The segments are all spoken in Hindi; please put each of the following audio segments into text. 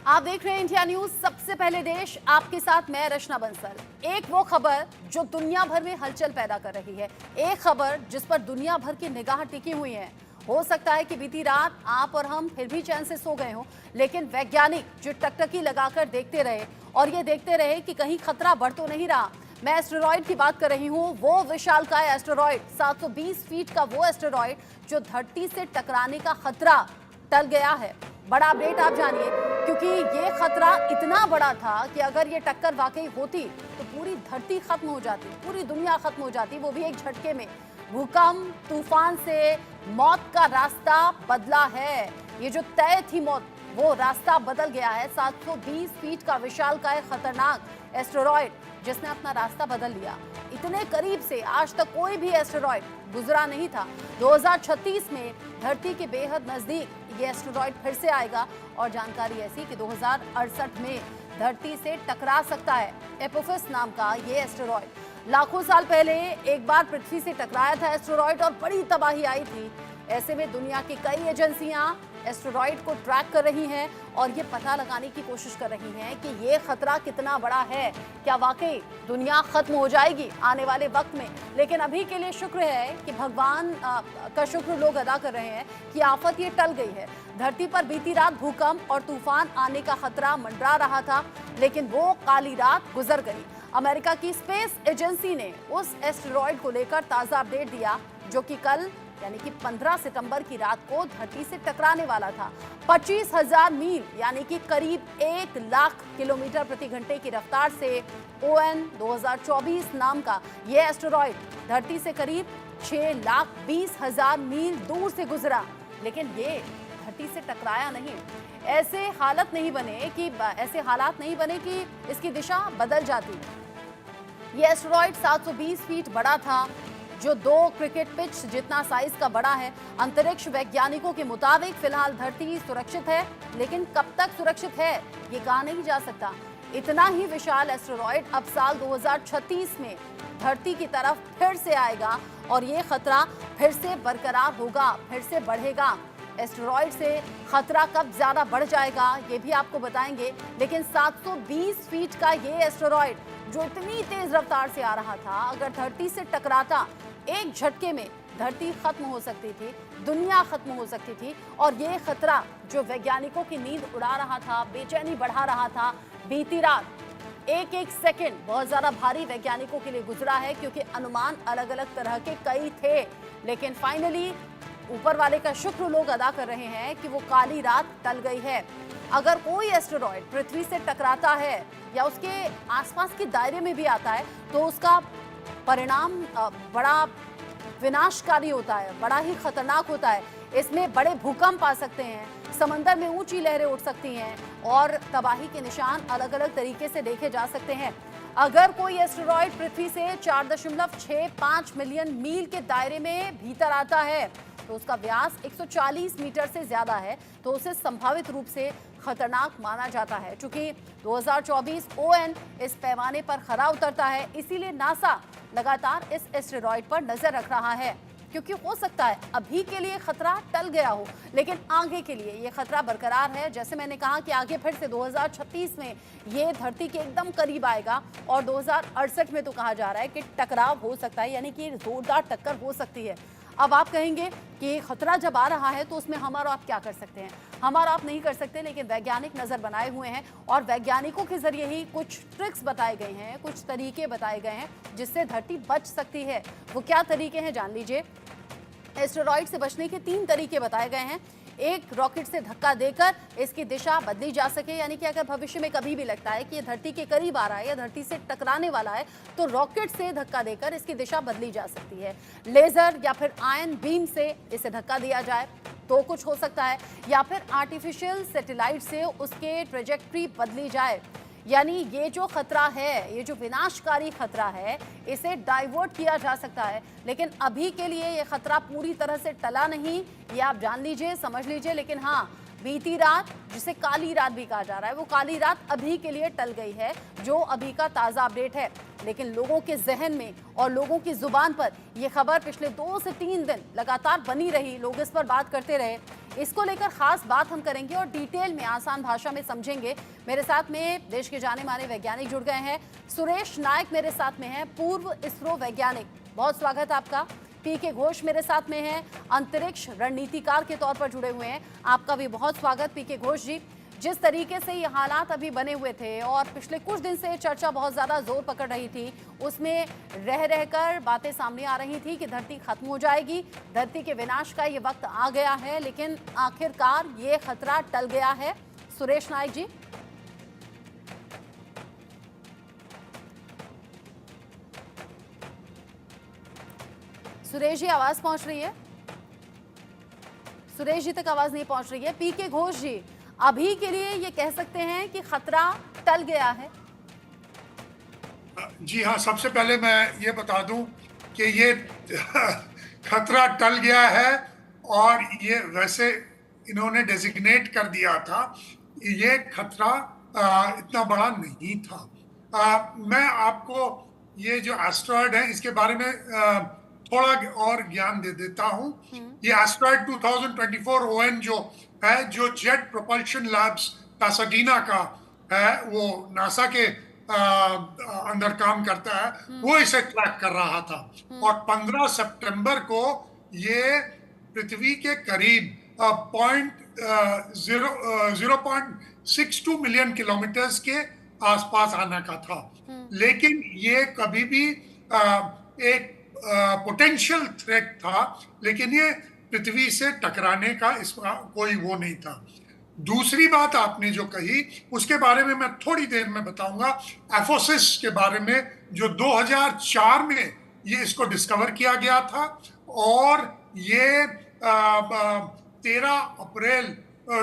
आप देख रहे हैं इंडिया न्यूज, सबसे पहले देश, आपके साथ मैं रचना बंसल। एक वो खबर जो दुनिया भर में हलचल पैदा कर रही है, एक खबर जिस पर दुनिया भर की निगाह टिकी हुई है। हो सकता है कि बीती रात आप और हम फिर भी चैन से सो गए हों, लेकिन वैज्ञानिक जो टकटकी लगाकर देखते रहे और ये देखते रहे कि कहीं खतरा बढ़ तो नहीं रहा। मैं एस्टेरॉयड की बात कर रही हूँ, वो विशालकाय एस्टेरॉयड, 720 फीट का वो एस्टेरॉयड जो धरती से टकराने का खतरा टल गया है। बड़ा अपडेट आप जानिए, क्योंकि ये खतरा इतना बड़ा था कि अगर ये टक्कर वाकई होती तो पूरी धरती खत्म हो जाती, पूरी दुनिया खत्म हो जाती, वो भी एक झटके में। भूकंप, तूफान से मौत का रास्ता बदला है। ये जो तय थी मौत, वो रास्ता बदल गया है। 720 फीट का विशालकाय खतरनाक एस्टेरॉयड जिसने अपना रास्ता बदल लिया। इतने करीब से आज तक कोई भी एस्टेरॉयड गुजरा नहीं था। 2036 में धरती के बेहद नजदीक ये एस्टेरॉयड फिर से आएगा और जानकारी ऐसी कि 2068 में धरती से टकरा सकता है। एपोफिस नाम का ये एस्टेरॉयड लाखों साल पहले एक बार पृथ्वी से टकराया था एस्टेरॉयड और बड़ी तबाही आई थी। ऐसे में दुनिया की कई एजेंसियां एस्टेरॉयड को ट्रैक कर रही हैं और ये पता लगाने की कोशिश कर रही हैं कि ये खतरा कितना बड़ा है, क्या वाकई दुनिया खत्म हो जाएगी आने वाले वक्त में। लेकिन अभी के लिए शुक्र है कि भगवान का शुक्र लोग अदा कर रहे हैं कि आफत ये टल गई है। धरती पर बीती रात भूकंप और तूफान आने का खतरा मंडरा रहा था, लेकिन वो काली रात गुजर गई। अमेरिका की स्पेस एजेंसी ने उस एस्टेरॉयड को लेकर ताजा अपडेट दिया जो कि कल यानी कि 15 सितंबर की रात को धरती से टकराने वाला था। 25,000 मील यानी कि करीब 1 लाख किलोमीटर प्रति घंटे की रफ्तार से ON 2024 नाम का ये एस्टेरॉयड धरती से करीब 6,20,000 मील दूर से गुजरा, लेकिन ये धरती से टकराया नहीं। ऐसे हालात नहीं बने कि इसकी दिशा बदल जाती। ये एस्टेरॉयड 720 फीट बड़ा था, जो 2 क्रिकेट पिच जितना साइज का बड़ा है। अंतरिक्ष वैज्ञानिकों के मुताबिक फिलहाल धरती सुरक्षित है, लेकिन कब तक सुरक्षित है ये कहा नहीं जा सकता। इतना ही विशाल एस्टेरॉयड अब साल 2036 में धरती की तरफ फिर से आएगा और ये खतरा फिर से बरकरार होगा, फिर से बढ़ेगा। एस्टेरॉयड से खतरा कब ज्यादा बढ़ जाएगा ये भी आपको बताएंगे, लेकिन 720 फीट का ये एस्टेरॉयड जो इतनी तेज रफ्तार से आ रहा था, अगर धरती से टकराता एक झटके में धरती खत्म हो सकती थी, दुनिया खत्म हो सकती थी। और ये खतरा जो वैज्ञानिकों की नींद उड़ा रहा था, बेचैनी बढ़ा रहा था, बीती रात एक एक सेकंड बहुत ज्यादा भारी वैज्ञानिकों के लिए गुजरा है, क्योंकि अनुमान अलग अलग तरह के कई थे। लेकिन फाइनली ऊपर वाले का शुक्र लोग अदा कर रहे हैं कि वो काली रात टल गई है। अगर कोई एस्टेरॉयड पृथ्वी से टकराता है या उसके आसपास के दायरे में भी आता है तो उसका परिणाम बड़ा विनाशकारी होता है, बड़ा ही खतरनाक होता है। इसमें बड़े भूकंप आ सकते हैं, समंदर में ऊंची लहरें उठ सकती हैं और तबाही के निशान अलग अलग तरीके से देखे जा सकते हैं। अगर कोई एस्टेरॉयड पृथ्वी से 4.65 मिलियन मील के दायरे में भीतर आता है तो उसका व्यास 140 मीटर से ज्यादा है, तो उसे संभावित रूप से खतरनाक माना जाता है। चूंकि 2024 ON इस पैमाने पर खरा उतरता है, इसीलिए नासा लगातार इस एस्टेरॉयड पर नजर रख रहा है, क्योंकि हो सकता है अभी के लिए खतरा टल गया हो, लेकिन आगे के लिए ये खतरा बरकरार है। जैसे मैंने कहा कि आगे फिर से 2036 में ये धरती के एकदम करीब आएगा और 2068 में तो कहा जा रहा है कि टकराव हो सकता है, यानी कि जोरदार टक्कर हो सकती है। अब आप कहेंगे कि खतरा जब आ रहा है तो उसमें हम और आप क्या कर सकते हैं? हम और आप नहीं कर सकते, लेकिन वैज्ञानिक नजर बनाए हुए हैं और वैज्ञानिकों के जरिए ही कुछ ट्रिक्स बताए गए हैं, कुछ तरीके बताए गए हैं जिससे धरती बच सकती है। वो क्या तरीके हैं जान लीजिए। एस्टेरॉयड से बचने के 3 तरीके बताए गए हैं। एक, रॉकेट से धक्का देकर इसकी दिशा बदली जा सके, यानी कि अगर भविष्य में कभी भी लगता है कि ये धरती के करीब आ रहा है या धरती से टकराने वाला है तो रॉकेट से धक्का देकर इसकी दिशा बदली जा सकती है। लेजर या फिर आयन बीम से इसे धक्का दिया जाए तो कुछ हो सकता है, या फिर आर्टिफिशियल सैटेलाइट से उसके ट्रेजेक्ट्री बदली जाए। यानी ये जो खतरा है, ये जो विनाशकारी खतरा है, इसे डाइवर्ट किया जा सकता है। लेकिन अभी के लिए ये खतरा पूरी तरह से टला नहीं, ये आप जान लीजिए, समझ लीजिए। लेकिन हाँ, बीती रात, जिसे काली रात भी कहा जा रहा है, वो काली रात अभी के लिए टल गई है, जो अभी का ताज़ा अपडेट है। लेकिन लोगों के जहन में और लोगों की जुबान पर ये खबर पिछले 2 से 3 दिन लगातार बनी रही, लोग इस पर बात करते रहे। इसको लेकर खास बात हम करेंगे और डिटेल में आसान भाषा में समझेंगे। मेरे साथ में देश के जाने माने वैज्ञानिक जुड़ गए हैं। सुरेश नायक मेरे साथ में है, पूर्व इसरो वैज्ञानिक, बहुत स्वागत आपका। पीके घोष मेरे साथ में हैं, अंतरिक्ष रणनीतिकार के तौर पर जुड़े हुए हैं, आपका भी बहुत स्वागत पीके घोष जी। जिस तरीके से ये हालात अभी बने हुए थे और पिछले कुछ दिन से चर्चा बहुत ज्यादा जोर पकड़ रही थी, उसमें रह रहकर बातें सामने आ रही थी कि धरती खत्म हो जाएगी, धरती के विनाश का ये वक्त आ गया है, लेकिन आखिरकार ये खतरा टल गया है। सुरेश नायक जी, सुरेश जी आवाज पहुंच रही है? सुरेश जी तक आवाज नहीं पहुंच रही है। पीके घोष जी, अभी के लिए ये कह सकते हैं कि खतरा टल गया है? जी हाँ, सबसे पहले मैं ये बता दूं कि ये खतरा टल गया है और ये वैसे इन्होंने डेजिग्नेट कर दिया था, ये खतरा इतना बड़ा नहीं था। मैं आपको ये जो एस्ट्रॉयड है इसके बारे में थोड़ा और ज्ञान दे देता हूं। ये एस्ट्रॉयड 2024 ON जो है, जो जेट प्रोपल्शन लैब्स पैसाडीना का है, वो नासा के अंदर काम करता है, वो इसे ट्रैक कर रहा था और 15 सितंबर को ये पृथ्वी के करीब 0.62 मिलियन किलोमीटर्स के आसपास आने का था। लेकिन ये कभी भी एक पोटेंशियल थ्रेट था, लेकिन ये पृथ्वी से टकराने का इसका कोई वो नहीं था। दूसरी बात आपने जो कही उसके बारे में मैं थोड़ी देर में बताऊंगा। एफोसिस के बारे में, जो 2004 में ये इसको डिस्कवर किया गया था और ये 13 अप्रैल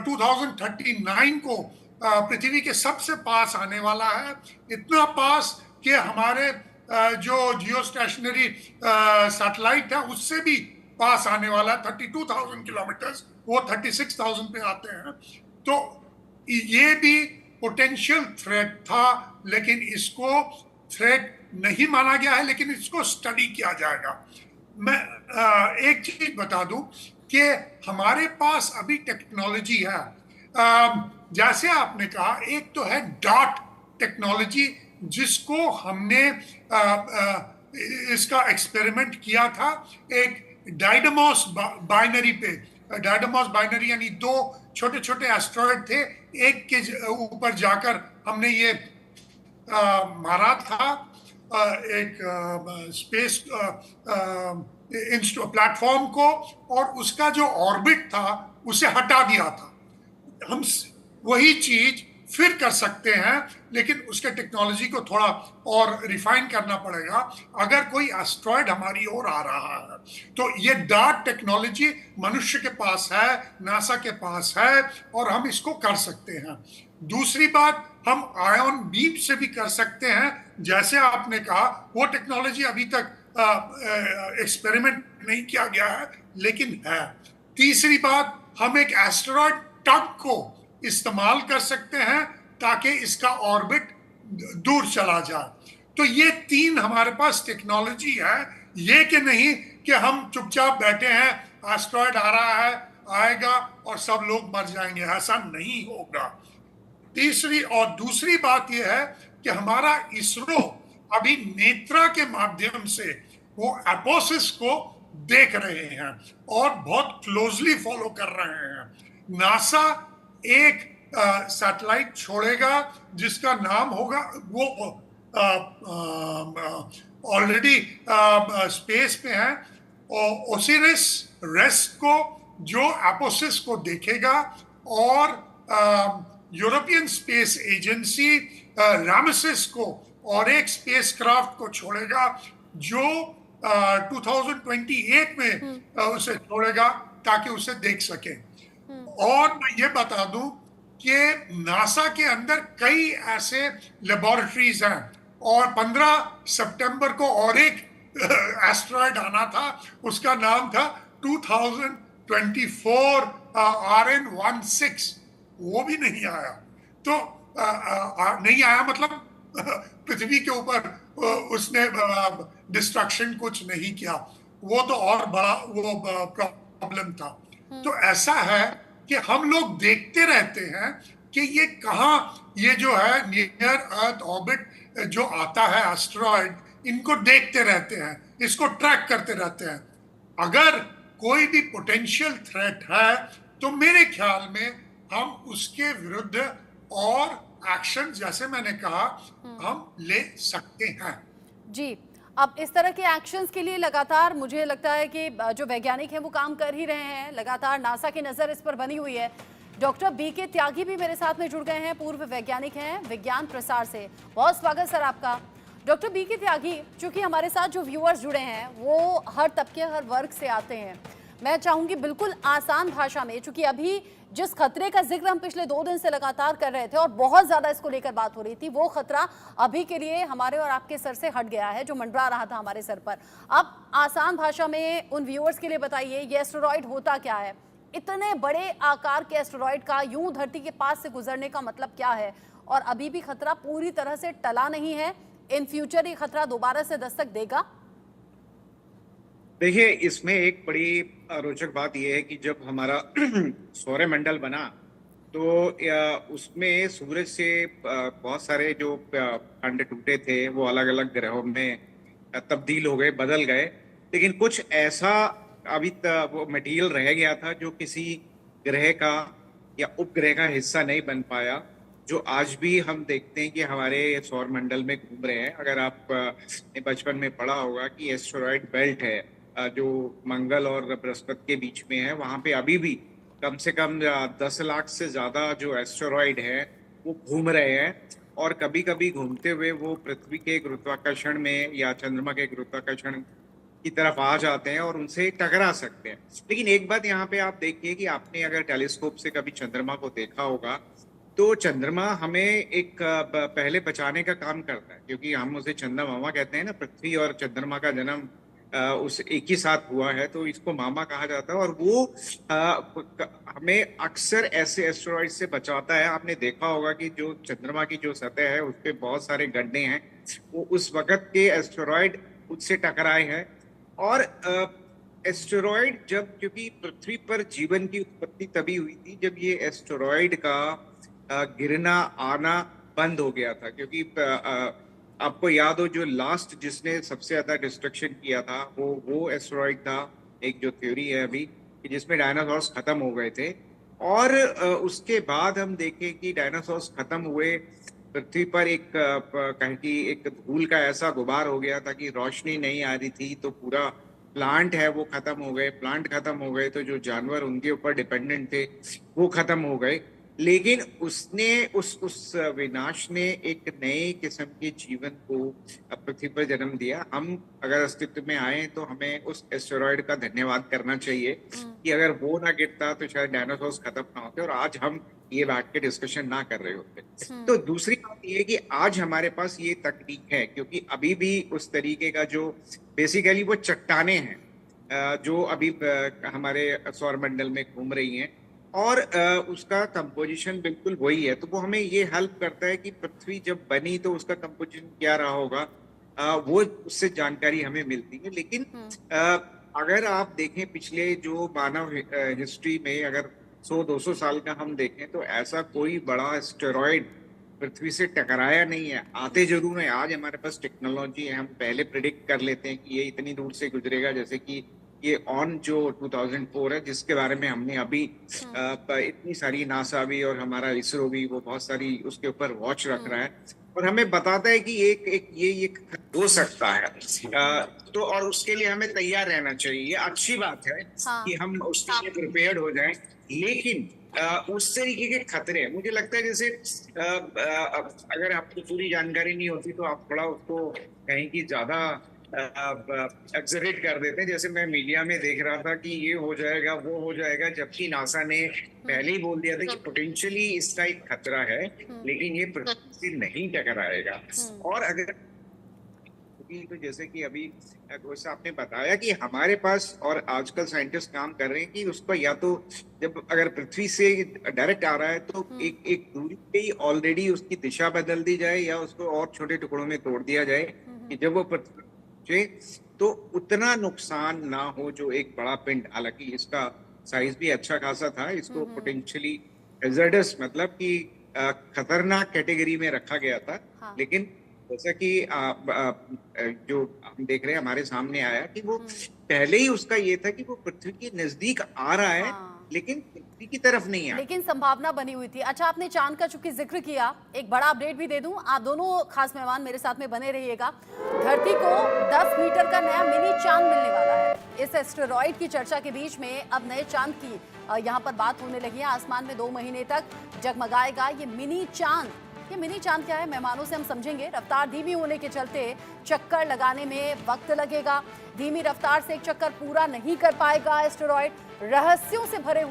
2039 को पृथ्वी के सबसे पास आने वाला है। इतना पास कि हमारे जो जियो स्टेशनरी सैटेलाइट है उससे भी पास आने वाला है, 32,000 किलोमीटर्स, वो 36,000 पे आते हैं। तो ये भी पोटेंशियल थ्रेट था, लेकिन इसको थ्रेट नहीं माना गया है, लेकिन इसको स्टडी किया जाएगा। मैं एक चीज बता दूं कि हमारे पास अभी टेक्नोलॉजी है, जैसे आपने कहा, एक तो है डॉट टेक्नोलॉजी जिसको हमने इसका एक्सपेरिमेंट किया था एक डाइडमोस बाइनरी पे। डाइडमोस बाइनरी यानी दो छोटे छोटे एस्ट्रॉयड थे, एक के ऊपर जाकर हमने ये मारा था एक स्पेस प्लेटफॉर्म को, और उसका जो ऑर्बिट था उसे हटा दिया था। हम वही चीज फिर कर सकते हैं, लेकिन उसके टेक्नोलॉजी को थोड़ा और रिफाइन करना पड़ेगा अगर कोई एस्ट्रॉयड हमारी ओर आ रहा है। तो ये डार्ट टेक्नोलॉजी मनुष्य के पास है, नासा के पास है, और हम इसको कर सकते हैं। दूसरी बात, हम आयन बीम से भी कर सकते हैं, जैसे आपने कहा। वो टेक्नोलॉजी अभी तक एक्सपेरिमेंट नहीं किया गया है, लेकिन है। तीसरी बात, हम एक एस्टेरॉयड टग को इस्तेमाल कर सकते हैं ताकि इसका ऑर्बिट दूर चला जाए। तो ये तीन हमारे पास टेक्नोलॉजी है। ये कि नहीं कि हम चुपचाप बैठे हैं, एस्टेरॉयड आ रहा है, आएगा और सब लोग मर जाएंगे, ऐसा नहीं होगा। तीसरी और दूसरी बात यह है कि हमारा इसरो अभी नेत्रा के माध्यम से वो एपोसिस को देख रहे हैं और बहुत क्लोजली फॉलो कर रहे हैं। नासा एक सैटेलाइट छोड़ेगा जिसका नाम होगा, वो ऑलरेडी स्पेस पे है, ओसिरिस रेस्ट को, जो एपोसिस को देखेगा, और यूरोपियन स्पेस एजेंसी रामसेस को और एक स्पेसक्राफ्ट को छोड़ेगा जो 2028 में उसे छोड़ेगा ताकि उसे देख सके। और मैं ये बता दूं कि नासा के अंदर कई ऐसे लेबोरेटरीज हैं, और 15 सितंबर को और एक एस्टेरॉयड आना था, उसका नाम था 2024 RN16, वो भी नहीं आया। तो नहीं आया मतलब पृथ्वी के ऊपर उसने डिस्ट्रक्शन कुछ नहीं किया, वो तो और बड़ा वो प्रॉब्लम था। तो ऐसा है कि हम लोग देखते रहते हैं कि ये कहाँ, ये जो है नियर अर्थ ऑर्बिट जो आता है एस्टेरॉयड, इनको देखते रहते हैं, इसको ट्रैक करते रहते हैं। अगर कोई भी पोटेंशियल थ्रेट है तो मेरे ख्याल में हम उसके विरुद्ध और एक्शन, जैसे मैंने कहा, हम ले सकते हैं। जी, अब इस तरह के एक्शंस के लिए लगातार मुझे लगता है कि जो वैज्ञानिक हैं वो काम कर ही रहे हैं, लगातार नासा की नज़र इस पर बनी हुई है। डॉक्टर बीके त्यागी भी मेरे साथ में जुड़ गए हैं, पूर्व वैज्ञानिक हैं विज्ञान प्रसार से। बहुत स्वागत सर आपका। डॉक्टर बीके त्यागी, चूंकि हमारे साथ जो व्यूअर्स जुड़े हैं वो हर तबके हर वर्ग से आते हैं, मैं चाहूंगी बिल्कुल आसान भाषा में, चूंकि अभी जिस खतरे का जिक्र हम पिछले 2 दिन से लगातार कर रहे थे और बहुत ज्यादा इसको लेकर बात हो रही थी, वो खतरा अभी के लिए हमारे और आपके सर से हट गया है, जो मंडरा रहा था हमारे सर पर। अब आसान भाषा में उन व्यूअर्स के लिए बताइए, ये एस्टेरॉयड होता क्या है? इतने बड़े आकार के एस्टेरॉयड का यूं धरती के पास से गुजरने का मतलब क्या है? और अभी भी खतरा पूरी तरह से टला नहीं है, इन फ्यूचर ये खतरा दोबारा से दस्तक देगा? देखिए, इसमें एक बड़ी रोचक बात यह है कि जब हमारा सौरमंडल बना तो उसमें सूरज से बहुत सारे जो खंड टूटे थे वो अलग अलग ग्रहों में तब्दील हो गए, बदल गए, लेकिन कुछ ऐसा अभी वो मटेरियल रह गया था जो किसी ग्रह का या उपग्रह का हिस्सा नहीं बन पाया, जो आज भी हम देखते हैं कि हमारे सौरमंडल में घूम रहे हैं। अगर आप ने बचपन में पढ़ा होगा कि एस्टेरॉयड बेल्ट है जो मंगल और बृहस्पति के बीच में है, वहां पे अभी भी कम से कम 10 लाख से ज्यादा जो एस्टेरॉयड है वो घूम रहे हैं, और कभी कभी घूमते हुए वो पृथ्वी के गुरुत्वाकर्षण में या चंद्रमा के गुरुत्वाकर्षण की तरफ आ जाते हैं और उनसे टकरा सकते हैं। लेकिन एक बात यहाँ पे आप देखिए कि आपने अगर टेलीस्कोप से कभी चंद्रमा को देखा होगा तो चंद्रमा हमें एक पहले बचाने का काम करता है, क्योंकि हम उसे चंदा मामा कहते हैं ना। पृथ्वी और चंद्रमा का जन्म उस एक ही साथ हुआ है, तो इसको मामा कहा जाता है, और वो हमें अक्सर ऐसे एस्टेरॉइड से बचाता है। आपने देखा होगा कि जो चंद्रमा की जो सतह है उस पे बहुत सारे गड्ढे हैं, वो उस वक्त के एस्टेरॉइड उससे टकराए हैं। और एस्टेरॉइड जब, क्योंकि पृथ्वी पर जीवन की उत्पत्ति तभी हुई थी जब ये एस्टेरॉइड का गिरना आना बंद हो गया था, क्योंकि आपको याद हो जो लास्ट जिसने सबसे ज्यादा डिस्ट्रक्शन किया था वो एस्टेरॉइड था। एक जो थ्योरी है अभी कि जिसमें डायनासोर्स खत्म हो गए थे, और उसके बाद हम देखें कि डायनासोर्स खत्म हुए, पृथ्वी पर एक कहीं की एक धूल का ऐसा गुबार हो गया था कि रोशनी नहीं आ रही थी, तो पूरा प्लांट है वो खत्म हो गए। प्लांट खत्म हो गए तो जो जानवर उनके ऊपर डिपेंडेंट थे वो खत्म हो गए। लेकिन उसने उस विनाश ने एक नए किस्म के जीवन को पृथ्वी पर जन्म दिया। हम अगर अस्तित्व में आए तो हमें उस एस्टेरॉयड का धन्यवाद करना चाहिए कि अगर वो ना गिरता तो शायद डायनासोर्स खत्म ना होते और आज हम ये बैठ के डिस्कशन ना कर रहे होते। तो दूसरी बात ये कि आज हमारे पास ये तकनीक है, क्योंकि अभी भी उस तरीके का जो बेसिकली वो चट्टाने हैं जो अभी हमारे सौरमंडल में घूम रही हैं, और उसका कंपोजिशन बिल्कुल वही है। तो वो हमें ये हेल्प करता है कि पृथ्वी जब बनी तो उसका कंपोजिशन क्या रहा होगा, वो उससे जानकारी हमें मिलती है। लेकिन अगर आप देखें पिछले जो मानव हिस्ट्री में अगर 100-200 साल का हम देखें तो ऐसा कोई बड़ा एस्टेरॉयड पृथ्वी से टकराया नहीं है। आते जरूर है, आज हमारे पास टेक्नोलॉजी है, हम पहले प्रिडिक्ट कर लेते हैं कि ये इतनी दूर से गुजरेगा। जैसे कि ये ऑन जो 2004 है जिसके बारे में हमने अभी इतनी सारी नासा भी और हमारा इसरो भी वो बहुत सारी उसके ऊपर वॉच रख रहा है और हमें बताता है कि ये हो सकता है। तो और उसके लिए हमें तैयार रहना चाहिए। ये अच्छी बात है कि हम उसके लिए प्रिपेयर्ड हो जाएं। लेकिन उस तरीके के खतरे, मुझे लगता है जैसे अगर आपको पूरी जानकारी नहीं होती तो आप थोड़ा उसको कहीं की ज्यादा एक्सरेट कर देते हैं। जैसे मैं मीडिया में देख रहा था कि ये हो जाएगा वो हो जाएगा, जबकि नासा ने पहले ही बोल दिया था कि पोटेंशियली इसका एक खतरा है, लेकिन ये पृथ्वी से नहीं टकराएगा। और अगर तो जैसे कि अभी वैसे आपने बताया कि हमारे पास और आजकल साइंटिस्ट काम कर रहे हैं कि उसको या तो जब अगर पृथ्वी से डायरेक्ट आ रहा है तो एक दूरी पे ही ऑलरेडी उसकी दिशा बदल दी जाए या उसको और छोटे टुकड़ों में तोड़ दिया जाए कि जब वो पृथ्वी तो उतना नुकसान ना हो जो एक बड़ा पिंड, हालांकि इसका साइज भी अच्छा खासा था। इसको पोटेंशियली हैजर्डस मतलब कि खतरनाक कैटेगरी में रखा गया था। हाँ। लेकिन जैसा कि जो हम देख रहे हैं हमारे सामने आया कि वो पहले ही उसका ये था कि वो पृथ्वी के नजदीक आ रहा है, हाँ। लेकिन पृथ्वी की तरफ नहीं आ रहा। लेकिन संभावना बनी हुई थी। अच्छा, आपने चांद का चूंकि जिक्र किया, एक बड़ा अपडेट भी दे दूं, आप दोनों खास मेहमान मेरे साथ में बने रहिएगा। धरती को 10 मीटर का नया मिनी चांद मिलने वाला है। इस एस्टेरॉइड की चर्चा के बीच में अब नए चांद की यहाँ पर बात होने लगी है। आसमान में 2 महीने तक जगमगाएगा ये मिनी चांद। ये मिनी चांद क्या है, मेहमानों से हम समझेंगे। रफ्तार धीमी होने के चलते चक्कर लगाने में वक्त लगेगा। धीमी रफ्तार से एक चक्कर पूरा नहीं कर पाएगा एस्टेरॉइड। रहस्यों से भरे